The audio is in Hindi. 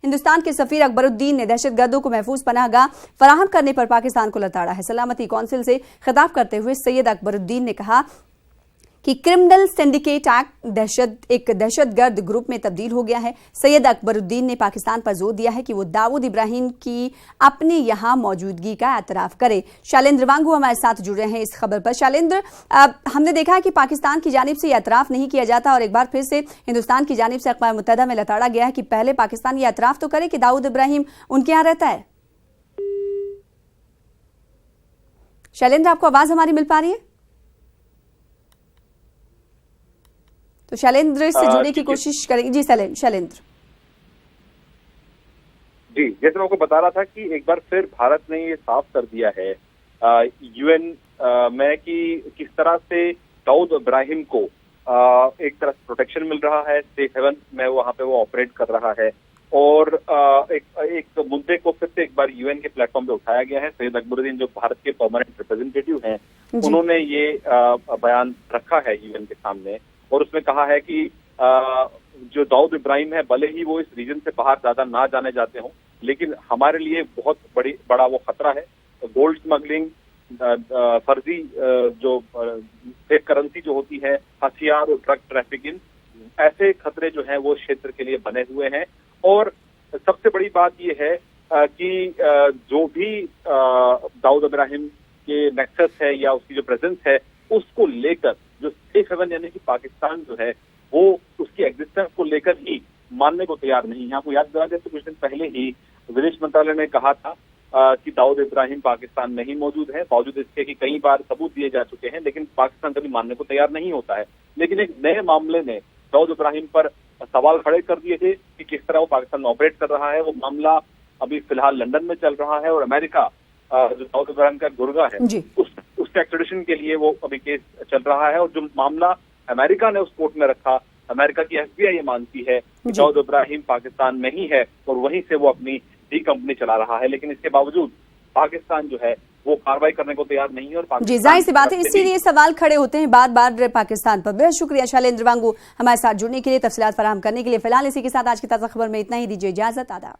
हिंदुस्तान के सफीर अकबरुद्दीन ने दहशतगर्दों को महफूज पनाहगाह फराहम करने पर पाकिस्तान को लताड़ा है। सलामती कौंसिल से खिताब करते हुए सैयद अकबरुद्दीन ने कहा कि क्रिमिनल सिंडिकेट एक्ट एक दहशतगर्द ग्रुप में तब्दील हो गया है। सैयद अकबरुद्दीन ने पाकिस्तान पर जोर दिया है कि वो दाऊद इब्राहिम की अपने यहां मौजूदगी का एतराफ करे। शैलेंद्र वांगू हमारे साथ जुड़ रहे हैं इस खबर पर। शैलेंद्र, हमने देखा है कि पाकिस्तान की जानिब से एतराफ नहीं किया जाता और एक बार फिर से हिंदुस्तान की जानिब से अक़वाम मुत्तहिदा में लताड़ा गया है कि पहले पाकिस्तान ये एतराफ तो करे कि दाऊद इब्राहिम उनके यहाँ रहता है। शैलेंद्र, आपको आवाज हमारी मिल पा रही है? तो शैलेंद्र से जुड़ने की कोशिश करेंगे। जी शैलेंद्र। जी, जैसे मैं आपको बता रहा था कि एक बार फिर भारत ने ये साफ कर दिया है यूएन में कि किस तरह से दाऊद इब्राहिम को एक तरह से प्रोटेक्शन मिल रहा है, सेफ हेवन में वहां पे वो ऑपरेट कर रहा है। और एक मुद्दे को फिर से एक बार यूएन के प्लेटफॉर्म पे उठाया गया है। सैयद अकबरुद्दीन जो भारत के परमानेंट रिप्रेजेंटेटिव हैं, उन्होंने ये बयान रखा है यूएन के सामने और उसमें कहा है कि जो दाऊद इब्राहिम है, भले ही वो इस रीजन से बाहर ज्यादा ना जाने जाते हों, लेकिन हमारे लिए बहुत बड़ा वो खतरा है। गोल्ड स्मगलिंग, फर्जी जो फेक करेंसी जो होती है, हथियार और ड्रग ट्रैफिकिंग, ऐसे खतरे जो हैं वो क्षेत्र के लिए बने हुए हैं। और सबसे बड़ी बात ये है कि जो भी दाऊद इब्राहिम के नेक्सस है या उसकी जो प्रेजेंस है, उसको लेकर जो सेफ हेवन यानी कि पाकिस्तान जो है वो उसकी एग्जिस्टेंस को लेकर ही मानने को तैयार नहीं है। आपको याद दिला दें तो कुछ दिन पहले ही विदेश मंत्रालय ने कहा था कि दाऊद इब्राहिम पाकिस्तान में ही मौजूद है, बावजूद इसके कि कई बार सबूत दिए जा चुके हैं, लेकिन पाकिस्तान कभी मानने को तैयार नहीं होता है। लेकिन एक नए मामले ने दाऊद इब्राहिम पर सवाल खड़े कर दिए थे कि किस तरह वो पाकिस्तान में ऑपरेट कर रहा है। वो मामला अभी फिलहाल लंदन में चल रहा है और अमेरिका जो दाऊद इब्राहिम का गुर्गा है उसके एक्सट्रेडिशन के लिए वो अभी केस चल रहा है। और जो मामला अमेरिका ने उस कोर्ट में रखा, अमेरिका की एफबीआई ये मानती है कि दाऊद इब्राहिम पाकिस्तान में ही है और वहीं से वो अपनी डी कंपनी चला रहा है, लेकिन इसके बावजूद पाकिस्तान जो है वो कार्रवाई करने को तैयार नहीं है। और जी, जाहिर सी बात है, इसीलिए सवाल खड़े होते हैं बार बार पाकिस्तान पर। बेहद शुक्रिया शैलेंद्र वांगू हमारे साथ जुड़ने के लिए, तफसीलात फराहम करने के लिए। फिलहाल इसी के साथ आज की ताज़ा खबर में इतना ही। दीजिए इजाजत। आदाब।